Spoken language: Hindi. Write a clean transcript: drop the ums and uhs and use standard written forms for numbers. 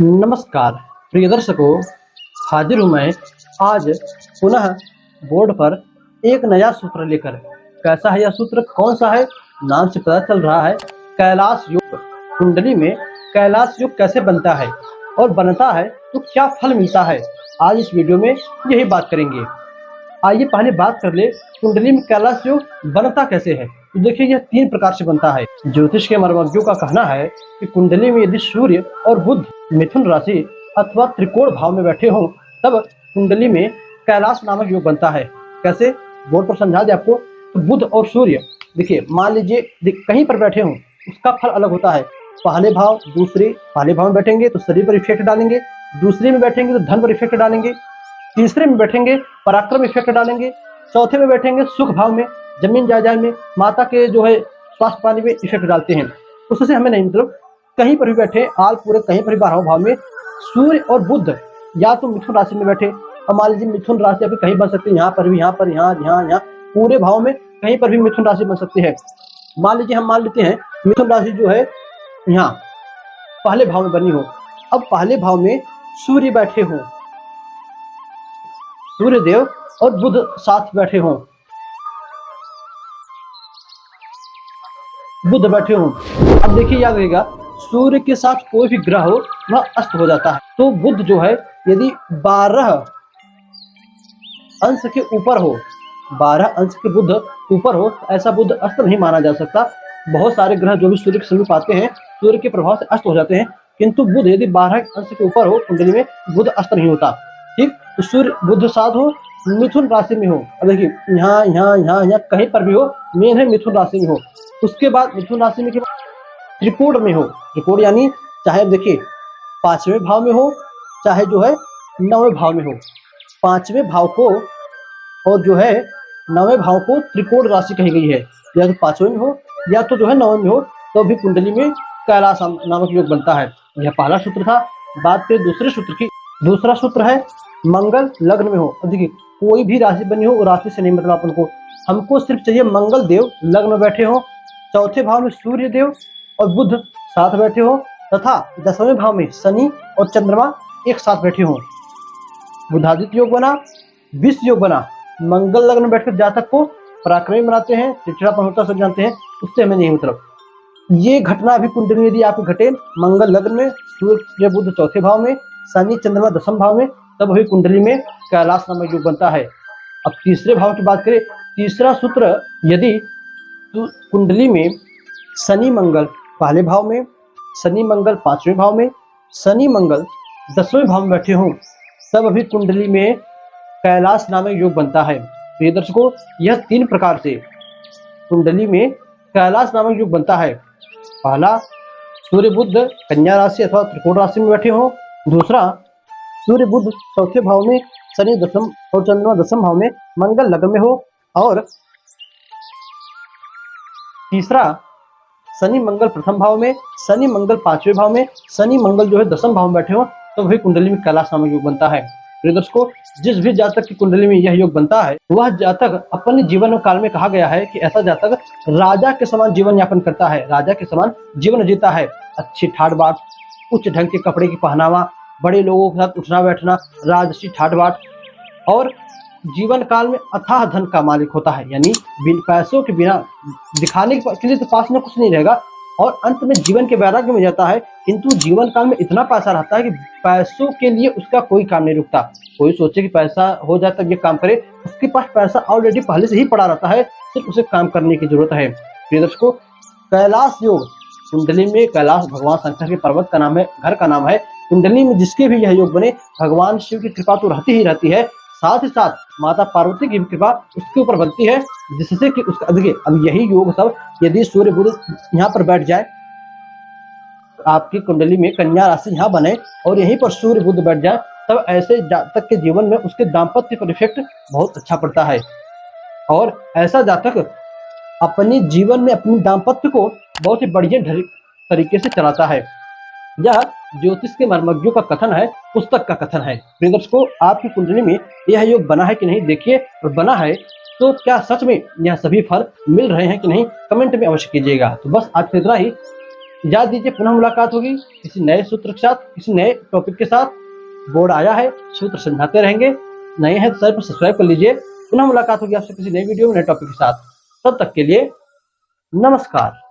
नमस्कार प्रिय दर्शकों, हाजिर हूँ मैं आज पुनः बोर्ड पर एक नया सूत्र लेकर। कैसा है यह सूत्र, कौन सा है? नाम से पता चल रहा है कैलाश योग। कुंडली में कैलाश योग कैसे बनता है और बनता है तो क्या फल मिलता है, आज इस वीडियो में यही बात करेंगे। आइए पहले बात कर ले कुंडली में कैलाश योग बनता कैसे है। तो देखिए, यह 3 प्रकार से बनता है। ज्योतिष के मर्मज्ञों का कहना है कि कुंडली में यदि सूर्य और बुध मिथुन राशि अथवा त्रिकोण भाव में बैठे हों तब कुंडली में कैलाश नामक योग बनता है। कैसे, बोर्ड पर समझा दे आपको। तो बुध और सूर्य, देखिए मान लीजिए कहीं पर बैठे हों, उसका फल अलग होता है। पहले भाव पहले भाव में बैठेंगे तो शरीर पर इफेक्ट डालेंगे, दूसरे में बैठेंगे तो धन पर इफेक्ट डालेंगे, तीसरे में बैठेंगे पराक्रम इफेक्ट डालेंगे, चौथे में बैठेंगे सुख भाव में, जमीन जायदाद में, माता के जो है स्वास्थ्य पानी में इफेक्ट डालते हैं। उससे हमें नहीं मतलब, कहीं पर भी बैठे आल पूरे कहीं पर भी 12 भाव में सूर्य और बुध या तो मिथुन राशि में बैठे, और मान लीजिए मिथुन राशि आपकी कहीं बन सकती है, यहाँ पर भी, यहाँ पर, यहाँ पूरे भाव में कहीं पर भी मिथुन राशि बन सकती है। मान लीजिए हम मान लेते हैं मिथुन राशि जो है यहाँ पहले भाव में बनी हो। अब पहले भाव में सूर्य बैठे हों, सूर्य देव और बुध साथ बैठे हों, बुध बैठे हों। अब देखिए याद रहेगा, सूर्य के साथ कोई भी ग्रह हो वह अस्त हो जाता है। तो बुध जो है यदि 12 अंश के ऊपर हो, 12 अंश के बुध ऊपर हो, तो ऐसा बुध अस्त नहीं माना जा सकता। बहुत सारे ग्रह जो भी सूर्य के समीप आते हैं सूर्य के प्रभाव से अस्त हो जाते हैं, किंतु बुध यदि 12 अंश के ऊपर हो कुंडली में, बुध अस्त नहीं होता। ठीक, तो सूर्य बुध साथ हो, मिथुन राशि में हो। अब देखिए यहाँ कहीं पर भी हो, मेन है मिथुन राशि में हो। उसके बाद मिथुन राशि में त्रिकोण में हो। त्रिकोण यानी चाहे देखिए 5वें भाव में हो, चाहे जो है 9वें भाव में हो। 5वें भाव को और जो है 9वें भाव को त्रिकोण राशि कही गई है। या तो 5वें में हो या तो जो है 9वें में हो, तो भी कुंडली में कैलाश नामक योग बनता है। यह पहला सूत्र था। बात करें दूसरे सूत्र की। दूसरा सूत्र है मंगल लग्न में हो। अब देखिए कोई भी राशि बनी हो, वो राशि से नहीं मतलब अपन को, हमको सिर्फ चाहिए मंगल देव लग्न में बैठे हो, चौथे भाव में सूर्य देव और बुध साथ बैठे हो, तथा 10वें भाव में शनि और चंद्रमा एक साथ बैठे हो। बुधादित्य योग बना, विष योग बना। मंगल लग्न में बैठकर जातक को पराक्रमी बनाते हैं, चिड़चिड़ापन होता सब जानते हैं, उससे हमें नहीं मतलब। ये घटना भी कुंडली में यदि आपको घटे, मंगल लग्न में, सूर्य बुध चौथे भाव में, शनि चंद्रमा 10वें भाव में, तब भी कुंडली में कैलाश नामक योग बनता है। अब तीसरे भाव की बात करें। तीसरा सूत्र, यदि कुंडली में शनि मंगल पहले भाव में, शनि मंगल 5वें भाव में, शनि मंगल 10वें भाव में बैठे हों, तब अभी कुंडली में कैलाश नामक योग बनता है। प्रिय दर्शकों, यह 3 प्रकार से कुंडली में कैलाश नामक योग बनता है। पहला, सूर्य बुध कन्या राशि अथवा त्रिकोण राशि में बैठे हों। दूसरा, सूर्य बुध चौथे भाव में, शनि 10वें और चंद्रमा 10वें भाव में, मंगल लग्न में हो। और तीसरा, शनि मंगल प्रथम भाव में, शनि मंगल 5वें भाव में, शनि मंगल जो है 10वें भाव में बैठे हो, तो वही कुंडली में कैलाश नामक योग बनता है। प्रिय दर्शकों, जिस भी जातक की कुंडली में यह योग बनता है, वह जातक अपने जीवन काल में कहा गया है कि ऐसा जातक राजा के समान जीवन यापन करता है, राजा के समान जीवन जीता है। अच्छी ठाट बाट, उच्च ढंग के कपड़े की पहनावा, बड़े लोगों के साथ उठना बैठना, राजसी ठाट बाट, और जीवन काल में अथाह धन का मालिक होता है। यानी बिन पैसों के बिना दिखाने के लिए तो पास में कुछ नहीं रहेगा, और अंत में जीवन के वैराग्य में जाता है, किंतु जीवन काल में इतना पैसा रहता है कि पैसों के लिए उसका कोई काम नहीं रुकता। कोई सोचे कि पैसा हो जाए तब ये काम करे, उसके पास पैसा ऑलरेडी पहले से ही पड़ा रहता है, सिर्फ उसे काम करने की जरूरत है। प्रिय दर्शकों, कैलाश योग कुंडली में, कैलाश भगवान शंकर के पर्वत का नाम है, घर का नाम है। कुंडली में जिसके भी यह योग बने, भगवान शिव की कृपा तो रहती ही रहती है, साथ ही साथ माता पार्वती की कृपा उसके ऊपर बनती है, जिससे कि उसका देखिए, अब यही योग सब यदि सूर्य बुध यहाँ पर बैठ जाए, आपकी कुंडली में कन्या राशि यहाँ बने और यहीं पर सूर्य बुध बैठ जाए, तब ऐसे जातक के जीवन में उसके दाम्पत्य पर इफेक्ट बहुत अच्छा पड़ता है। और ऐसा जातक अपने जीवन में अपनी दाम्पत्य को बहुत ही बढ़िया तरीके से चलाता है। यह ज्योतिष के मर्मज्ञों का कथन है, पुस्तक का कथन है। प्रिय दर्शकों, आपकी कुंडली में यह योग बना है कि नहीं देखिए, और बना है तो क्या सच में यह सभी फल मिल रहे हैं कि नहीं, कमेंट में अवश्य कीजिएगा। तो बस आज इतना ही। याद दीजिए, पुनः मुलाकात होगी किसी नए सूत्र के साथ, किसी नए टॉपिक के साथ। बोर्ड आया है, सूत्र समझाते रहेंगे। नए हैं तो चैनल को सब्सक्राइब कर लीजिए। पुनः मुलाकात होगी आपसे किसी नई वीडियो में, नए टॉपिक के साथ। तब तक के लिए नमस्कार।